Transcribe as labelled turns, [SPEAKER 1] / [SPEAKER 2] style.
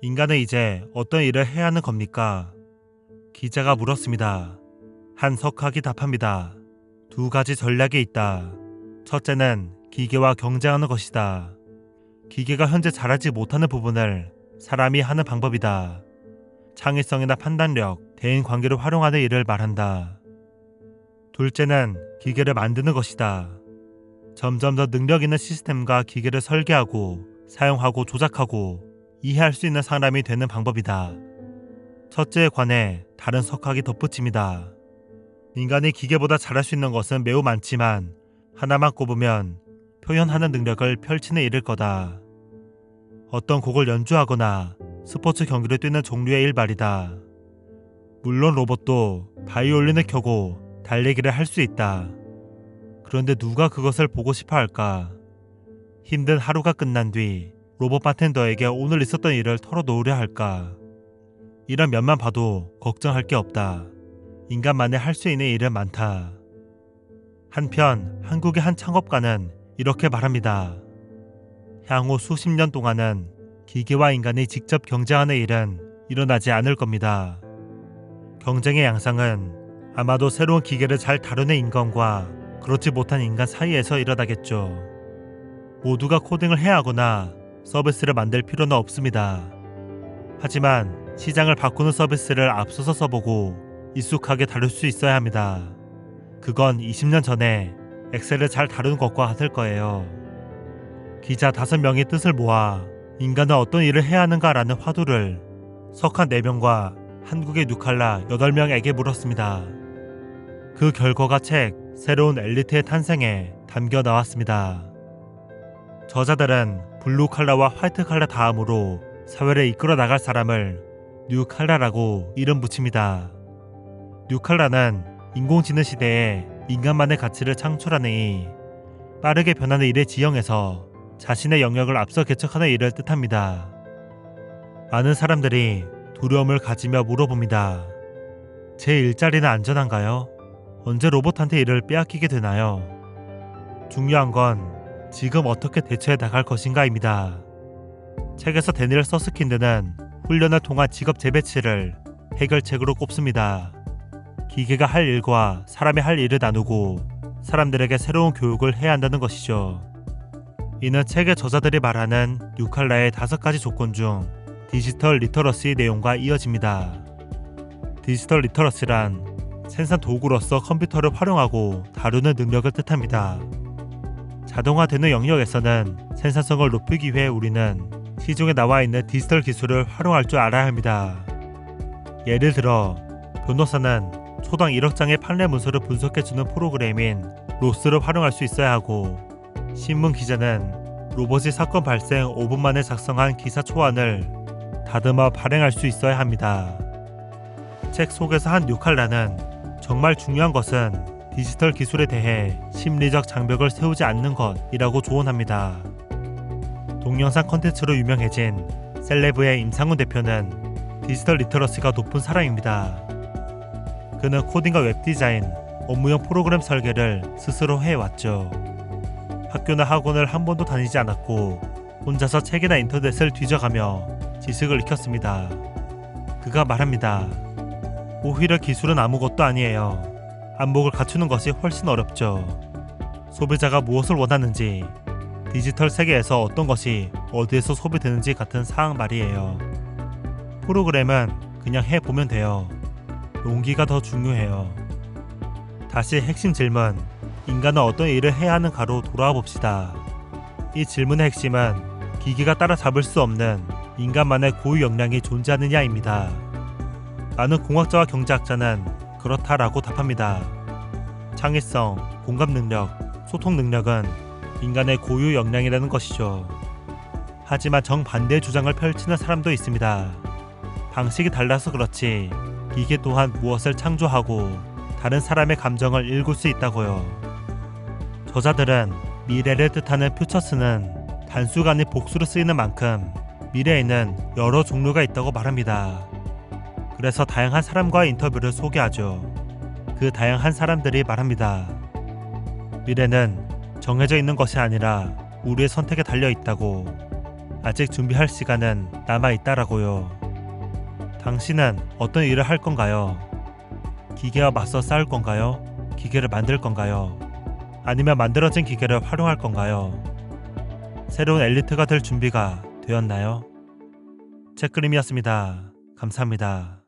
[SPEAKER 1] 인간은 이제 어떤 일을 해야 하는 겁니까? 기자가 물었습니다. 한 석학이 답합니다. 두 가지 전략이 있다. 첫째는 기계와 경쟁하는 것이다. 기계가 현재 잘하지 못하는 부분을 사람이 하는 방법이다. 창의성이나 판단력, 대인관계를 활용하는 일을 말한다. 둘째는 기계를 만드는 것이다. 점점 더 능력 있는 시스템과 기계를 설계하고 사용하고 조작하고 이해할 수 있는 사람이 되는 방법이다. 첫째에 관해 다른 석학이 덧붙입니다. 인간이 기계보다 잘할 수 있는 것은 매우 많지만 하나만 꼽으면 표현하는 능력을 펼치는 일일 거다. 어떤 곡을 연주하거나 스포츠 경기를 뛰는 종류의 일 말이다. 물론 로봇도 바이올린을 켜고 달리기를 할 수 있다. 그런데 누가 그것을 보고 싶어 할까? 힘든 하루가 끝난 뒤 로봇 바텐더에게 오늘 있었던 일을 털어놓으려 할까? 이런 면만 봐도 걱정할 게 없다. 인간만이 할 수 있는 일은 많다. 한편 한국의 한 창업가는 이렇게 말합니다. 향후 수십 년 동안은 기계와 인간이 직접 경쟁하는 일은 일어나지 않을 겁니다. 경쟁의 양상은 아마도 새로운 기계를 잘 다루는 인간과 그렇지 못한 인간 사이에서 일어나겠죠. 모두가 코딩을 해야 하거나 서비스를 만들 필요는 없습니다. 하지만 시장을 바꾸는 서비스를 앞서서 써보고 익숙하게 다룰 수 있어야 합니다. 그건 20년 전에 엑셀을 잘 다루는 것과 같을 거예요. 기자 5명이 뜻을 모아 인간은 어떤 일을 해야 하는가라는 화두를 석학 4명과 한국의 뉴칼라 8명에게 물었습니다. 그 결과가 책 새로운 엘리트의 탄생에 담겨 나왔습니다. 저자들은 블루칼라와 화이트칼라 다음으로 사회를 이끌어 나갈 사람을 뉴칼라라고 이름 붙입니다. 뉴칼라는 인공지능 시대에 인간만의 가치를 창출하는 빠르게 변하는 일의 지형에서 자신의 영역을 앞서 개척하는 일을 뜻합니다. 많은 사람들이 두려움을 가지며 물어봅니다. 제 일자리는 안전한가요? 언제 로봇한테 일을 빼앗기게 되나요? 중요한 건 지금 어떻게 대처해 나갈 것인가입니다. 책에서 데니엘 서스킨드는 훈련을 통한 직업 재배치를 해결책으로 꼽습니다. 기계가 할 일과 사람이 할 일을 나누고 사람들에게 새로운 교육을 해야 한다는 것이죠. 이는 책의 저자들이 말하는 뉴칼라의 5가지 조건 중 디지털 리터러시 내용과 이어집니다. 디지털 리터러시란 생산 도구로서 컴퓨터를 활용하고 다루는 능력을 뜻합니다. 자동화되는 영역에서는 생산성을 높이기 위해 우리는 시중에 나와 있는 디지털 기술을 활용할 줄 알아야 합니다. 예를 들어 변호사는 초당 1억 장의 판례 문서를 분석해주는 프로그램인 로스를 활용할 수 있어야 하고, 신문 기자는 로봇이 사건 발생 5분 만에 작성한 기사 초안을 다듬어 발행할 수 있어야 합니다. 책 속에서 한 뉴칼라는 정말 중요한 것은 디지털 기술에 대해 심리적 장벽을 세우지 않는 것이라고 조언합니다. 동영상 컨텐츠로 유명해진 셀레브의 임상훈 대표는 디지털 리터러시가 높은 사람입니다. 그는 코딩과 웹디자인, 업무용 프로그램 설계를 스스로 해왔죠. 학교나 학원을 한 번도 다니지 않았고 혼자서 책이나 인터넷을 뒤져가며 지식을 익혔습니다. 그가 말합니다. 오히려 기술은 아무것도 아니에요. 안목을 갖추는 것이 훨씬 어렵죠. 소비자가 무엇을 원하는지, 디지털 세계에서 어떤 것이 어디에서 소비되는지 같은 사항 말이에요. 프로그램은 그냥 해보면 돼요. 용기가 더 중요해요. 다시 핵심 질문, 인간은 어떤 일을 해야 하는가로 돌아와 봅시다. 이 질문의 핵심은 기계가 따라잡을 수 없는 인간만의 고유 역량이 존재하느냐입니다. 많은 공학자와 경제학자는 그렇다라고 답합니다. 창의성, 공감 능력, 소통 능력은 인간의 고유 역량이라는 것이죠. 하지만 정반대의 주장을 펼치는 사람도 있습니다. 방식이 달라서 그렇지 기계 또한 무엇을 창조하고 다른 사람의 감정을 읽을 수 있다고요. 저자들은 미래를 뜻하는 퓨처스는 단수가 아닌 복수로 쓰이는 만큼 미래에는 여러 종류가 있다고 말합니다. 그래서 다양한 사람과의 인터뷰를 소개하죠. 그 다양한 사람들이 말합니다. 미래는 정해져 있는 것이 아니라 우리의 선택에 달려 있다고. 아직 준비할 시간은 남아있다라고요. 당신은 어떤 일을 할 건가요? 기계와 맞서 싸울 건가요? 기계를 만들 건가요? 아니면 만들어진 기계를 활용할 건가요? 새로운 엘리트가 될 준비가 되었나요? 책그림이었습니다. 감사합니다.